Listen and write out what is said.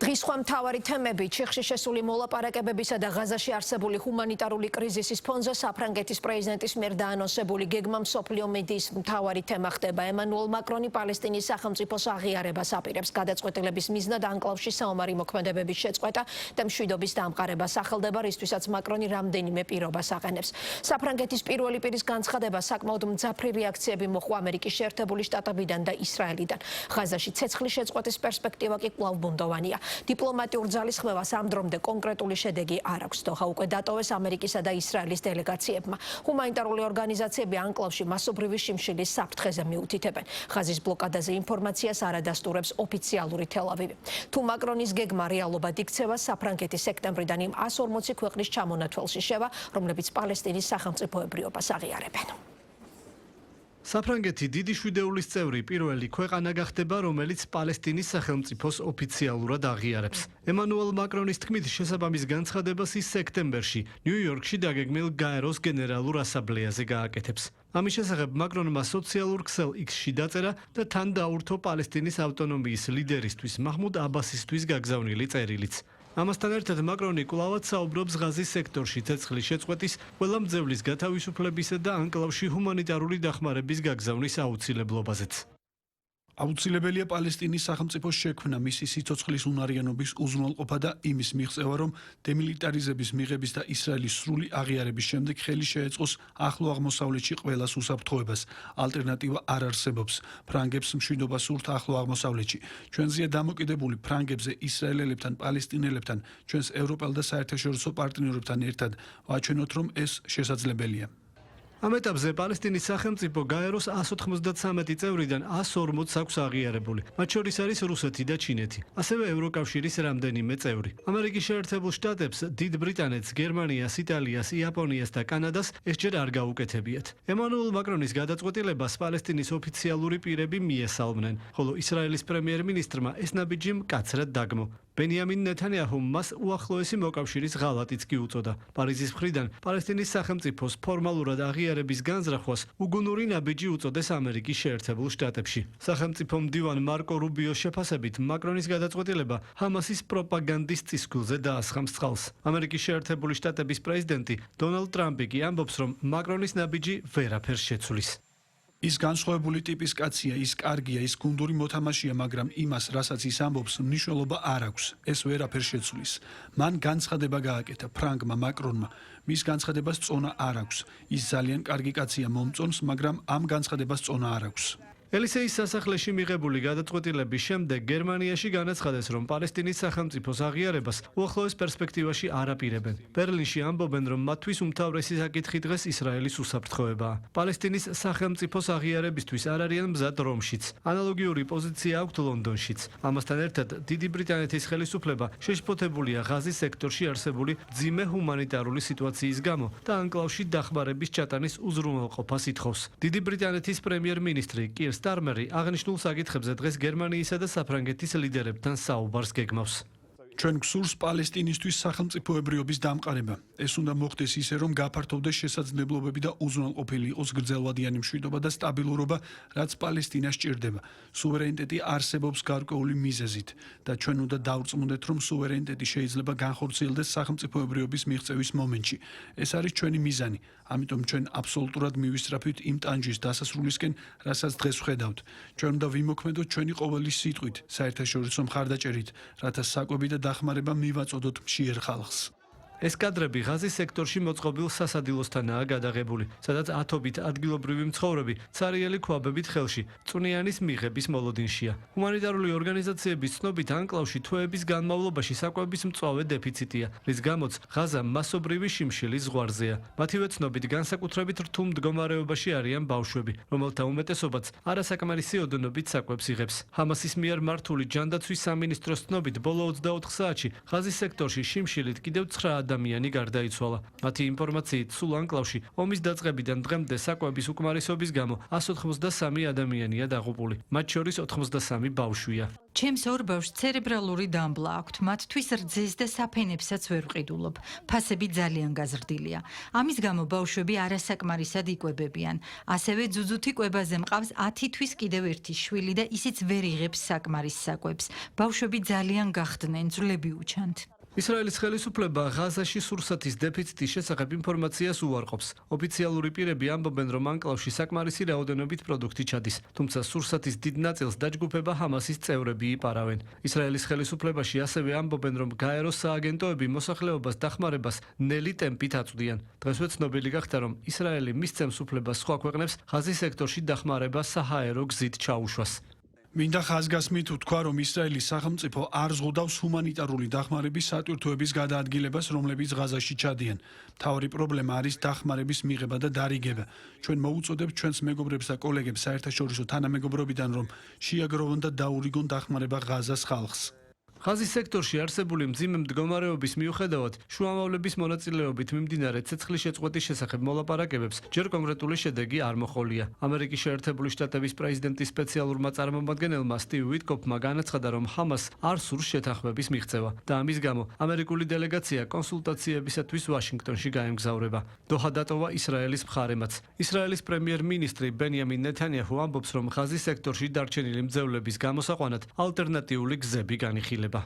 დღის სხვა მთავარი თემები ჩიხში შესული მოლაპარაკებებისა და ღაზაში არსებული ჰუმანიტარული კრიზისის ფონზე საფრანგეთის პრეზიდენტის მიერ დაანონსებული გეგმა მსოფლიო მედიის მთავარი თემა ხდება. ემანუელ მაკრონი პალესტინის სახელმწიფოს აღიარებას აპირებს. გადაწყვეტილების მიზნად ანკლავში საომარი მოქმედებების შეწყვეტა და მშვიდობის დამყარება სახელდება, რისთვისაც მაკრონი რამდენიმე პირობას აყენებს. საფრანგეთის პირველი პირის განცხადება საკმაოდ მძაფრი რეაქციები მოჰყვა ამერიკის შეერთებული შტატებიდან და ისრაელიდან. ღაზაში ცეცხლის შეწყვეტის პერსპექტივა კი კვლავ ბუნდოვანია. დიპლომატიურ ძალისხმევას ამ დრომდე კონკრეტული შედეგი არ აქვს. დოჰა უკვე დატოვეს ამერიკისა და ისრაელის დელეგაციებმა. ჰუმანიტარული ორგანიზაციები ანკლავში მასობრივი შიმშილის საფრთხეზე მიუთითებენ. ღაზის ბლოკადაზე ინფორმაციას არ ადასტურებს ოფიციალური თელ-ავივი. თუ მაკრონის გეგმა რეალობად იქცევა, საფრანგეთი სექტემბრიდან იმ 140 ქვეყნის ჩამონათვალში შევა, რომლებიც პალესტინის სახელმწიფოებრიობას აღიარებენ. საფრანგეთი დიდი შვიდეულის წევრი პირველი ქვეყანა გახდება, რომელიც პალესტინის სახელმწიფოს ოფიციალურად აღიარებს. ემანუელ მაკრონის თქმით, შესაბამის განცხადებას ის სექტემბერში ნიუ-იორკში დაგეგმილ გაეროს გენერალურ ასამბლეაზე გააკეთებს. ამის შესახებ მაკრონმა სოციალურ ქსელ X-ში დაწერა და თან დაურთო პალესტინის ავტონომიის ლიდერისთვის მაჰმუდ აბასისთვის გაგზავნილი წერილიც. ამასთან ერთად მაკრონი კვლავაც საუბრობს ღაზის სექტორში ცეცხლის შეწყვეტის, ყველა მძევლის გათავისუფლებისა და ანკლავში ჰუმანიტარული დახმარების გაგზავნის აუცილებლობაზეც. აუცილებელია პალესტინის სახელმწიფოს შექმნა, მისი სიცოცხლის უნარიანობის უზრუნველყოფა და იმის მიღწევა, რომ დემილიტარიზების მიღების და ისრაელის სრული აღიარების შემდეგ ხელი შეეწყოს ახლო აღმოსავლეთში ყველას უსაფრთხოებას. ალტერნატივა არ არსებობს. ფრანგებს მშვიდობა სურთ ახლო აღმოსავლეთში. ჩვენზეა დამოკიდებული ფრანგებზე, ისრაელელებთან, პალესტინელებთან, ჩვენს ევროპელ და საერთაშორისო პარტნიორებთან ერთად ვაჩვენოთ, რომ ეს შესაძლებელია. ამ ეტაპზე პალესტინის სახელმწიფო გაეროს 193 წევრიდან 140-ს აქვს აღიარებული. მათ შორის არის რუსეთი და ჩინეთი, ასევე ევროკავშირის რამდენიმე წევრი. ამერიკის შეერთებულ შტატებს, დიდ ბრიტანეთს, გერმანიას, იტალიას, იაპონიას და კანადას ეს ჯერ არ გაუკეთებიათ. ემანუელ მაკრონის გადაწყვეტილებას პალესტინის ოფიციალური პირები მიესალმნენ, ხოლო ისრაელის პრემიერ-მინისტრმა ეს ნაბიჯი მკაცრად დაგმო. ბენიამინ ნეთანიაჰუმ მას უახლოესი მოკავშირის ღალატიც კი უწოდა. პარიზის მხრიდან პალესტინის სახელმწიფოს ფორმალურად აღიარების განზრახვას უგუნური ნაბიჯი უწოდეს ამერიკის შეერთებულ შტატებში. სახელმწიფო მდივან მარკო რუბიოს შეფასებით, მაკრონის გადაწყვეტილება ჰამასის პროპაგანდის წისქვილზე დაასხამს წყალს. ამერიკის შეერთებული შტატების პრეზიდენტი დონალდ ტრამპი კი ამბობს, რომ მაკრონის ნაბიჯი ვერაფერს შეცვლის. ის განსხვავებული ტიპის კაცია, ის კარგია, ის გუნდური მოთამაშეა, მაგრამ იმას, რასაც ის ამბობს, მნიშვნელობა არ აქვს. ეს ვერაფერს შეცვლის. მან განცხადება გააკეთა ფრანგმა მაკრონმა. მის განცხადებას წონა არ აქვს. ის ძალიან კარგი კაცია, მომწონს, მაგრამ ამ განცხადებას წონა არ აქვს. ელისეის სასახლეში მიღებული გადაწყვეტილების შემდეგ გერმანიაში განაცხადეს, რომ პალესტინის სახელმწიფოს აღიარებას უახლოეს პერსპექტივაში არ აპირებენ. ბერლინში ამბობენ, რომ მათთვის უმთავრესი საკითხი დღეს ისრაელის უსაფრთხოებაა. პალესტინის სახელმწიფოს აღიარებისთვის არ არიან მზად რომშიც. ანალოგიური პოზიცია აქვთ ლონდონშიც. ამასთან ერთად, დიდი ბრიტანეთის ხელისუფლება შეშფოთებულია ღაზის სექტორში არსებული მძიმე ჰუმანიტარული სიტუაციის გამო და ანკლავში დახმარების ჩატანის უზრუნველყოფას ითხოვს. დიდი ბრიტანეთის პრემიერ-მინისტრი კირ სტარმერი აღნიშნულ საკითხებზე დღეს გერმანიისა და საფრანგეთის ლიდერებთან საუბარს გეგმავს. ჩვენ გსურს პალესტინისთვის სახელმწიფოებრიობის დამყარება. ეს უნდა მოხდეს ისე, რომ გაფართოვდეს შესაძლებლობები და უზრუნველყოფილი იყოს გრძელვადიანი მშვიდობა და სტაბილურობა, რაც პალესტინას სჭირდება. სუვერენიტეტი არსებობს გარკვეული მიზეზით და ჩვენ უნდა დავწმუნდეთ, რომ სუვერენიტეტი შეიძლება განხორციელდეს სახელმწიფოებრიობის მიღწევის მომენტში. ეს არის ჩვენი მიზანი. ამიტომ ჩვენ აბსოლუტურად მივისწრაფით იმ ტანჯის დასასრულისკენ, რასაც დღეს ვხედავთ. ჩვენ უნდა ვიმოქმედოთ ჩვენი ყოველი სიტყვით, საერთაშორისო მხარდაჭერით, რათა საკვები და დახმარება მივაწოდოთ მშიერ ხალხს. ეს კადრები ღაზის სექტორში მოწყობილ სასადილოსთანაა გადაღებული, სადაც ათობით ადგილობრივი მცხოვრები ცარიელი ქვაბებით ხელში წვნიანის მიღების მოლოდინშია. ჰუმანიტარული ორგანიზაციების ცნობით, ანკლავში თვეების განმავლობაში საკვების მწვავე დეფიციტია, რის გამოც ღაზა მასობრივი შიმშილის ზღვარზეა. მათივე ცნობით, განსაკუთრებით რთულ მდგომარეობაში არიან ბავშვები, რომელთა უმეტესობაც არასაკმარისი ოდენობით საკვებს იღებს. ჰამასის მიერ მართული ჯანდაცვის სამინისტროს ცნობით, ბოლო 24 საათში ღაზის სექტორში შიმშილით კიდევ 9 ადამიანი გარდაიცვალა. მათი ინფორმაციით, სულ ანკლავში ომის დაწყებიდან დღემდე საკვების უკმარისობის გამო 183 ადამიანია დაღუპული. მათ შორის 83 ბავშვია. ჩემს ორ ბავშვს ცერებრალური დამბლა აქვთ, მათთვის რძეს და საფენებსაც ვერ ვყიდულობ. ფასები ძალიან გაზრდილია. ამის გამო ბავშვები არასაკმარისად იკვებებიან. ასევე ძუძუთი კვებაზე მყავს 10 თვის კიდევ ერთი შვილი და ისიც ვერ იღებს საკმარის საკვებს. ბავშვები ძალიან გახდნენ, ძვლები უჩანთ. ისრაელის ხელისუფლება ღაზაში სურსათის დეფიციტის შესახებ ინფორმაციას უარყოფს. ოფიციალური პირები ამბობენ, რომ ანკლავში საკმარისი რაოდენობით პროდუქტი ჩადის, თუმცა სურსათის დიდ ნაწილს დაჯგუფება ჰამასის წევრები იპარავენ. ისრაელის ხელისუფლებაში ასევე ამბობენ, რომ გაეროს სააგენტოები მოსახლეობას დახმარებას ნელი ტემპით აწვდიან. დღესვე ცნობილი გახდა, რომ ისრაელი მისცემს უფლებას სხვა ქვეყნებს ღაზის სექტორში დახმარება საჰაერო გზით ჩაუშვას. მინდა ხაზგასმით ვთქვა, რომ ისრაელის სახელმწიფო არ ზღუდავს ჰუმანიტარული დახმარების სატვირთოების გადაადგილებას, რომლებიც ღაზაში ჩადიან. მთავარი პრობლემა არის დახმარების მიღება და დარიგება. ჩვენ მოუწოდებთ ჩვენს მეგობრებს და კოლეგებს საერთაშორისო თანამეგობრობიდან, რომ შეაგროვონ და დაურიგონ დახმარება ღაზას ხალხს. ღაზის სექტორში არსებული მძიმე მდგომარეობის მიუხედავად, შუამავლების მონაწილეობით მიმდინარე ცეცხლის შეწყვეტის შესახებ მოლაპარაკებებს ჯერ კონკრეტული შედეგი არ მოჰყოლია. ამერიკის შეერთებული შტატების პრეზიდენტის სპეციალურმა წარმომადგენელმა სტივ ვიტკოფმა განაცხადა, რომ ჰამას არ სურს შეთანხმების მიღწევა და ამის გამო ამერიკული დელეგაცია კონსულტაციებისათვის ვაშინგტონში გაემგზავრება. დოჰა დატოვა ისრაელის მხარემაც. ისრაელის პრემიერ-მინისტრი ბენიამინ ნეთანიაჰუ ამბობს, რომ ღაზის სექტორში დარჩენილი მძევლების გამოსაყვანად ალტერნატიული გზები განიხილება.